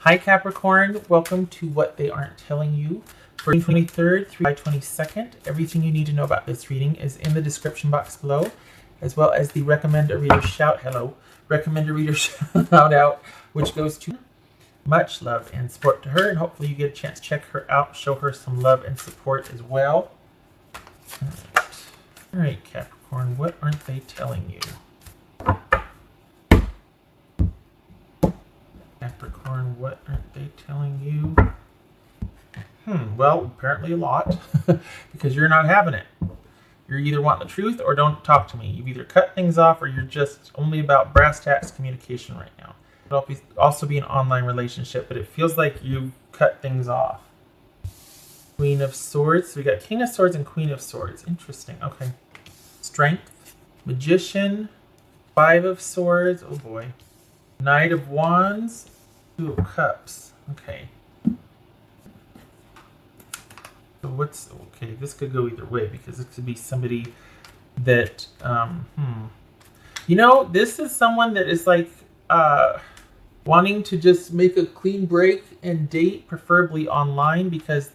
Hi Capricorn, welcome to What They Aren't Telling You for June 23rd through July 22nd. Everything you need to know about this reading is in the description box below, as well as the recommend a reader shout out, which goes to much love and support to her, and hopefully you get a chance to check her out, show her some love and support as well. All right, Capricorn, what aren't they telling you? Capricorn, what aren't they telling you? Well, apparently a lot, because you're not having it. You're either wanting the truth or don't talk to me. You've either cut things off or you're just only about brass tacks communication right now. It'll also be an online relationship, but it feels like you've cut things off. Queen of Swords. So we got King of Swords and Queen of Swords. Interesting. Okay. Strength. Magician. Five of Swords. Oh boy. Knight of Wands. Two of Cups. Okay. So what's... Okay, this could go either way because this could be somebody that... You know, this is someone that is like... wanting to just make a clean break and date, preferably online, because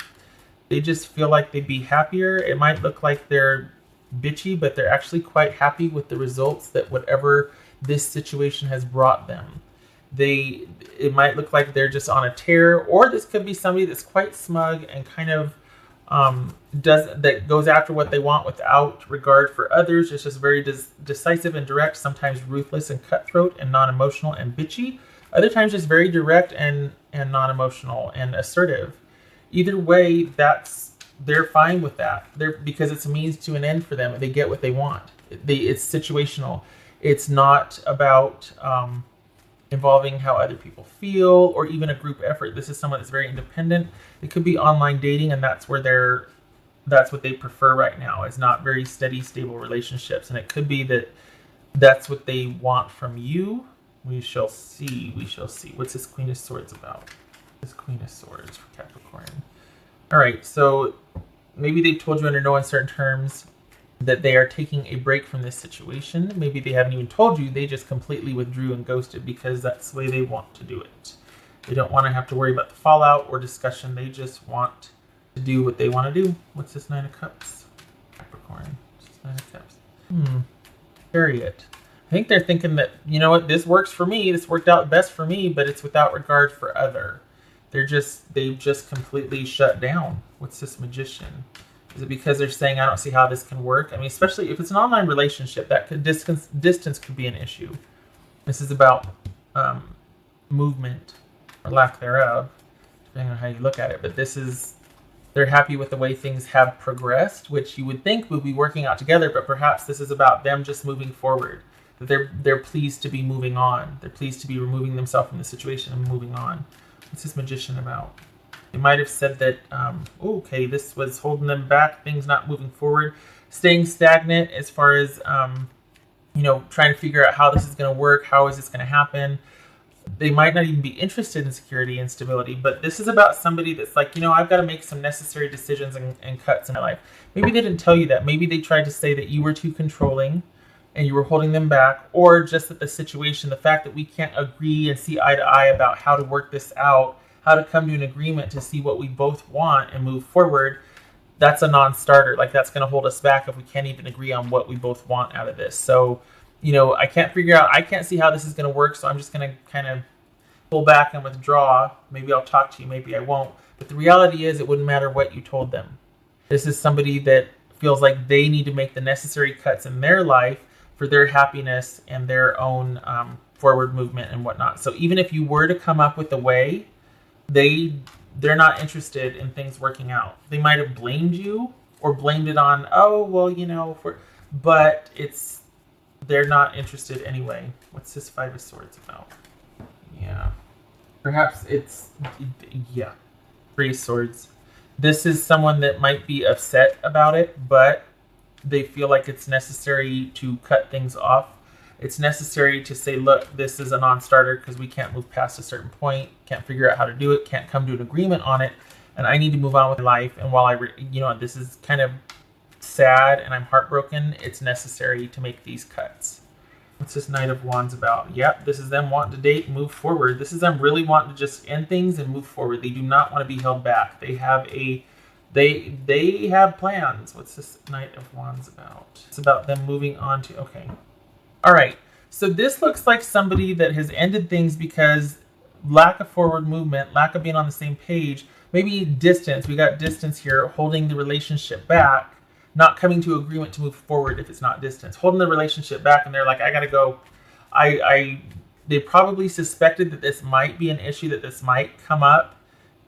they just feel like they'd be happier. It might look like they're bitchy, but they're actually quite happy with the results that whatever this situation has brought them. It might look like they're just on a tear, or this could be somebody that's quite smug and kind of that goes after what they want without regard for others. It's just very decisive and direct, sometimes ruthless and cutthroat and non-emotional and bitchy. Other times just very direct and non-emotional and assertive. Either way, they're fine with that. Because it's a means to an end for them. They get what they want. It's situational. It's not about involving how other people feel or even a group effort. This is someone that's very independent. It could be online dating, and that's what they prefer right now. It's not very steady, stable relationships. And it could be that that's what they want from you. We shall see. We shall see. What's this Queen of Swords about? This Queen of Swords for Capricorn. All right, so maybe they've told you under no uncertain terms that they are taking a break from this situation. Maybe they haven't even told you. They just completely withdrew and ghosted because that's the way they want to do it. They don't want to have to worry about the fallout or discussion. They just want to do what they want to do. What's this Nine of Cups? Capricorn. What's this Nine of Cups? Chariot. I think they're thinking that, you know what, this works for me. This worked out best for me, but it's without regard for other. They've just completely shut down. What's this Magician? Is it because they're saying, I don't see how this can work? I mean, especially if it's an online relationship, that could distance could be an issue. This is about movement or lack thereof, depending on how you look at it. But they're happy with the way things have progressed, which you would think would be working out together, but perhaps this is about them just moving forward. They're pleased to be moving on. They're pleased to be removing themselves from the situation and moving on. What's this Magician about? They might have said that, okay, this was holding them back, things not moving forward, staying stagnant as far as, trying to figure out how this is going to work, how is this going to happen. They might not even be interested in security and stability, but this is about somebody that's like, I've got to make some necessary decisions and cuts in my life. Maybe they didn't tell you that. Maybe they tried to say that you were too controlling and you were holding them back, or just that the situation, the fact that we can't agree and see eye to eye about how to work this out, how to come to an agreement to see what we both want and move forward, that's a non-starter. Like, that's going to hold us back if we can't even agree on what we both want out of this. So, I can't see how this is going to work, so I'm just going to kind of pull back and withdraw. Maybe I'll talk to you, maybe I won't. But the reality is, it wouldn't matter what you told them. This is somebody that feels like they need to make the necessary cuts in their life for their happiness and their own forward movement and whatnot. So even if you were to come up with a way, they're not interested in things working out. They might have blamed you or blamed it on, but they're not interested anyway. What's this Five of Swords about? Yeah. Perhaps Three of Swords. This is someone that might be upset about it, but they feel like it's necessary to cut things off. It's necessary to say, look, this is a non-starter because we can't move past a certain point, can't figure out how to do it, can't come to an agreement on it, and I need to move on with my life. And while this is kind of sad and I'm heartbroken, it's necessary to make these cuts. What's this Knight of Wands about? Yep, this is them wanting to date and move forward. This is them really wanting to just end things and move forward. They do not want to be held back. They have they have plans. What's this Knight of Wands about? It's about them moving on to, okay. All right, so this looks like somebody that has ended things because lack of forward movement, lack of being on the same page, maybe distance. We got distance here, holding the relationship back. Not coming to agreement to move forward if it's not distance, holding the relationship back, and they're like, I gotta go. They probably suspected that this might be an issue, that this might come up.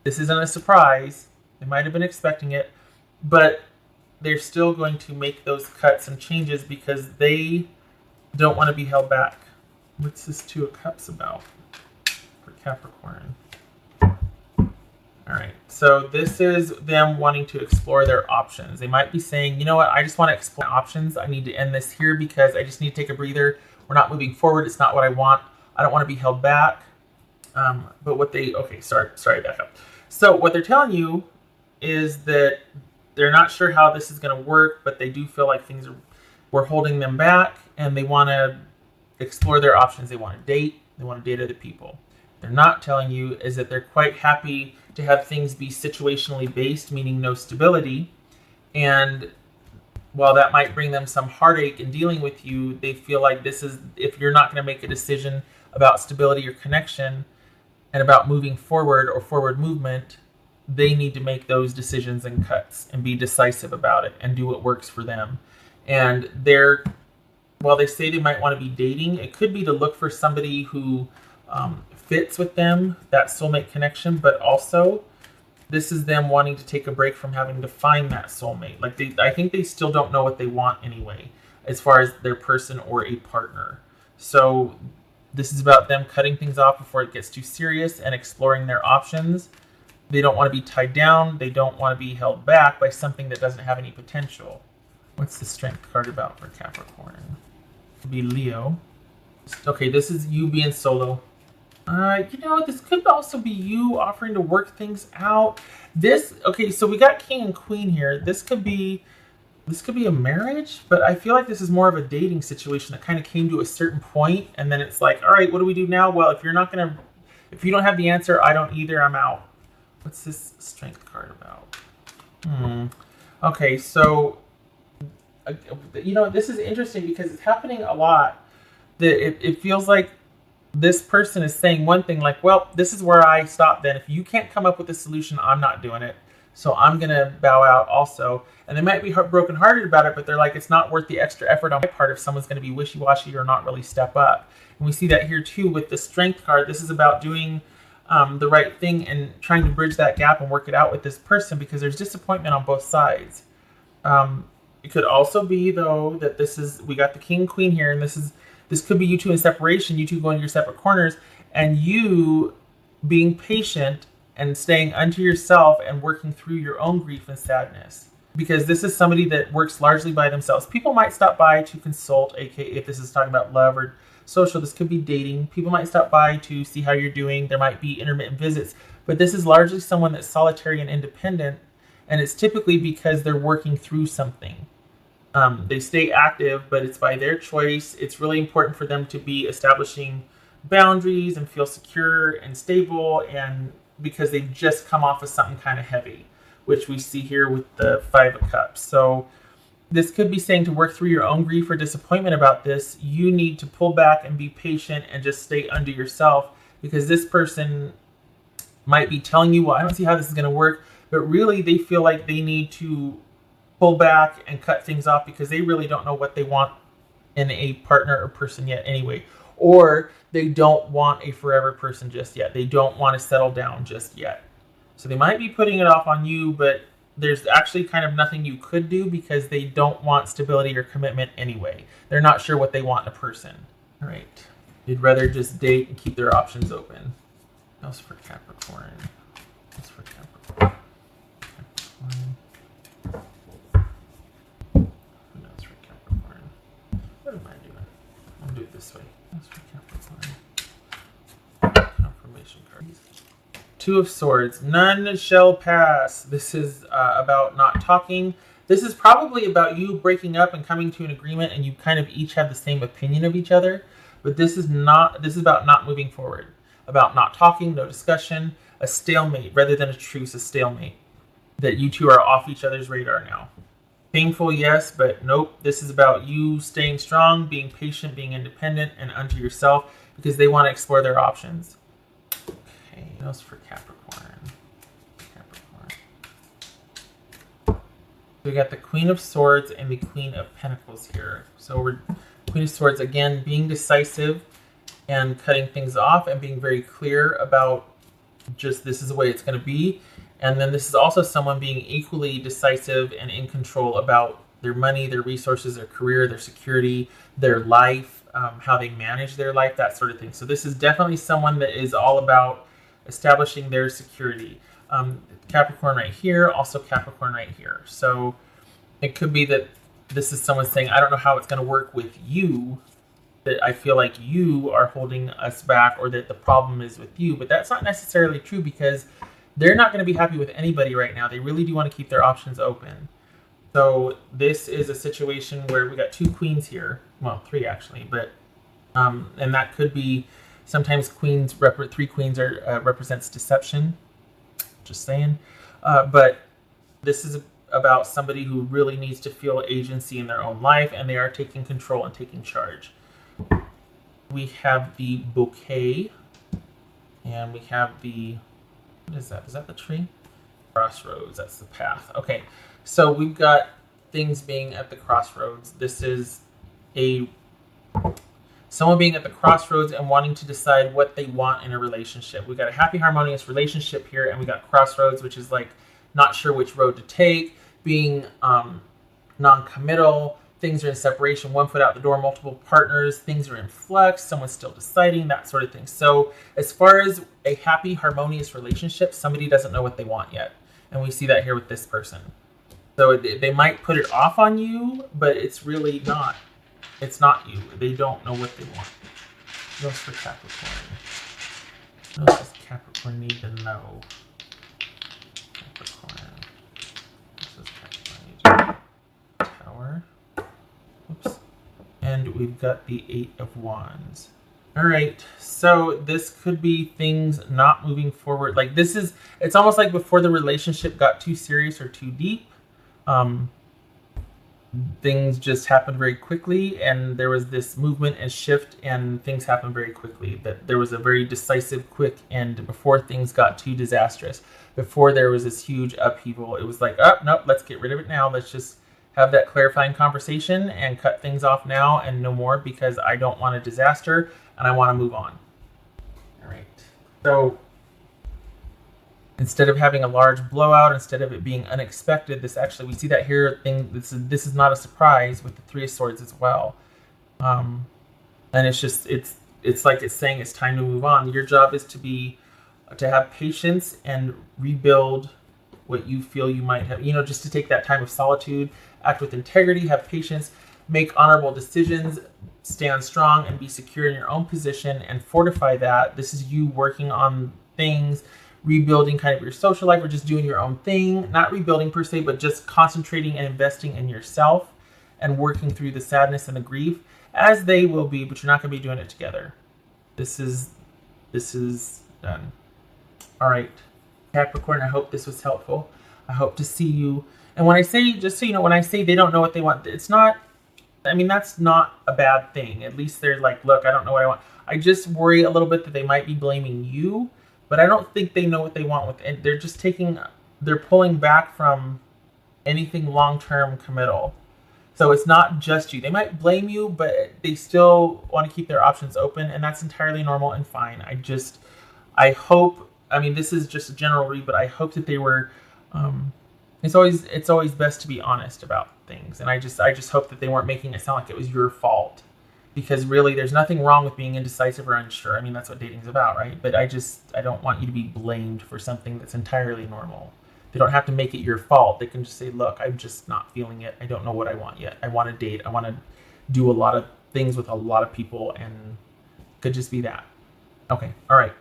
This isn't a surprise. They might have been expecting it, but they're still going to make those cuts and changes because they don't want to be held back. What's this Two of Cups about for Capricorn? All right, so this is them wanting to explore their options. They might be saying, you know what, I just want to explore options. I need to end this here because I just need to take a breather. We're not moving forward. It's not what I want. I don't want to be held back. But what they, okay, sorry, back up. So what they're telling you is that they're not sure how this is going to work, but they do feel like we're holding them back, and they want to explore their options. They want to date. They want to date other people. They're not telling you is that they're quite happy to have things be situationally based, meaning no stability. And while that might bring them some heartache in dealing with you, they feel like this is, if you're not going to make a decision about stability or connection and about moving forward or forward movement, they need to make those decisions and cuts and be decisive about it and do what works for them. And while they say they might want to be dating, it could be to look for somebody who fits with them, that soulmate connection, but also this is them wanting to take a break from having to find that soulmate. Like I think they still don't know what they want anyway, as far as their person or a partner. So this is about them cutting things off before it gets too serious and exploring their options. They don't want to be tied down. They don't want to be held back by something that doesn't have any potential. What's the Strength card about for Capricorn? It'll be Leo. Okay, this is you being solo. This could also be you offering to work things out. Okay, so we got King and Queen here. This could be a marriage, but I feel like this is more of a dating situation that kind of came to a certain point, and then it's like, all right, what do we do now? Well, if you don't have the answer, I don't either, I'm out. What's this Strength card about? Okay, so this is interesting because it's happening a lot. It feels like this person is saying one thing like, well, this is where I stop then. If you can't come up with a solution, I'm not doing it. So I'm going to bow out also. And they might be brokenhearted about it, but they're like, it's not worth the extra effort on my part if someone's going to be wishy-washy or not really step up. And we see that here too with the Strength card. This is about doing the right thing and trying to bridge that gap and work it out with this person because there's disappointment on both sides. It could also be, though, that we got the King Queen here, and this could be you two in separation, you two going to your separate corners, and you being patient and staying unto yourself and working through your own grief and sadness. Because this is somebody that works largely by themselves. People might stop by to consult, aka if this is talking about love or social, this could be dating. People might stop by to see how you're doing. There might be intermittent visits. But this is largely someone that's solitary and independent, and it's typically because they're working through something. They stay active, but it's by their choice. It's really important for them to be establishing boundaries and feel secure and stable, and because they've just come off of something kind of heavy, which we see here with the Five of Cups. So this could be saying to work through your own grief or disappointment about this, you need to pull back and be patient and just stay under yourself, because this person might be telling you, well, I don't see how this is going to work, but really they feel like they need to pull back and cut things off because they really don't know what they want in a partner or person yet anyway. Or they don't want a forever person just yet. They don't want to settle down just yet. So they might be putting it off on you, but there's actually kind of nothing you could do because they don't want stability or commitment anyway. They're not sure what they want in a person. All right. You'd rather just date and keep their options open. That was for Capricorn. That's for Capricorn. What am I doing? I'll do it this way. That's for Capricorn. Confirmation cards. Two of Swords. None shall pass. This is about not talking. This is probably about you breaking up and coming to an agreement, and you kind of each have the same opinion of each other. But this is about not moving forward, about not talking, no discussion, a stalemate rather than a truce, a stalemate. That you two are off each other's radar now. Painful, yes, but nope. This is about you staying strong, being patient, being independent, and unto yourself, because they want to explore their options. Okay, what else for Capricorn? We got the Queen of Swords and the Queen of Pentacles here. So we're Queen of Swords, again, being decisive and cutting things off and being very clear about just this is the way it's going to be. And then this is also someone being equally decisive and in control about their money, their resources, their career, their security, their life, how they manage their life, that sort of thing. So this is definitely someone that is all about establishing their security. Capricorn right here, also Capricorn right here. So it could be that this is someone saying, I don't know how it's going to work with you, that I feel like you are holding us back, or that the problem is with you. But that's not necessarily true, because they're not going to be happy with anybody right now. They really do want to keep their options open. So this is a situation where we got 2 queens here. Well, 3 actually, but and that could be sometimes 3 queens are represents deception. Just saying. But this is about somebody who really needs to feel agency in their own life, and they are taking control and taking charge. We have the bouquet, and we have the, what is that? Is that the tree? Crossroads, that's the path. Okay, so we've got things being at the crossroads. This is someone being at the crossroads and wanting to decide what they want in a relationship. We got a happy, harmonious relationship here, and we got crossroads, which is like not sure which road to take, being non-committal, things are in separation, 1 foot out the door, multiple partners, things are in flux, someone's still deciding, that sort of thing. So as far as a happy, harmonious relationship, somebody doesn't know what they want yet. And we see that here with this person. So they might put it off on you, but it's really not. It's not you. They don't know what they want. What else for Capricorn? What else does Capricorn need to know? Capricorn. This is Capricorn. Tower. Oops. And we've got the 8 of Wands. All right. So this could be things not moving forward. Like this is, it's almost like before the relationship got too serious or too deep. Things just happened very quickly, and there was this movement and shift, and things happened very quickly. That there was a very decisive, quick end before things got too disastrous. Before there was this huge upheaval, it was like, oh, nope, let's get rid of it now. Let's just have that clarifying conversation and cut things off now and no more, because I don't want a disaster and I want to move on. All right. So instead of having a large blowout, instead of it being unexpected, this actually, we see that here, this is not a surprise with the 3 of Swords as well. And it's just, it's like it's saying it's time to move on. Your job is to have patience and rebuild what you feel you might have, just to take that time of solitude, act with integrity, have patience, make honorable decisions, stand strong and be secure in your own position and fortify that. This is you working on things, rebuilding kind of your social life, or just doing your own thing, not rebuilding per se, but just concentrating and investing in yourself and working through the sadness and the grief, as they will be, but you're not going to be doing it together. This is done. All right, Capricorn, I hope this was helpful. I hope to see you. And when I say, just so you know, when I say they don't know what they want, it's not, I mean, that's not a bad thing. At least they're like, look, I don't know what I want. I just worry a little bit that they might be blaming you, but I don't think they know what they want with it. They're just they're pulling back from anything long-term committal. So it's not just you. They might blame you, but they still want to keep their options open, and that's entirely normal and fine. I hope, I mean, this is just a general read, but I hope that they were, it's always best to be honest about things. And I just hope that they weren't making it sound like it was your fault. Because really, there's nothing wrong with being indecisive or unsure. I mean, that's what dating's about, right? But I don't want you to be blamed for something that's entirely normal. They don't have to make it your fault. They can just say, look, I'm just not feeling it. I don't know what I want yet. I want to date. I want to do a lot of things with a lot of people, and it could just be that. Okay, all right.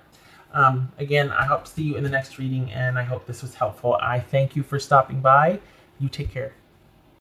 Again, I hope to see you in the next reading, and I hope this was helpful. I thank you for stopping by. You take care.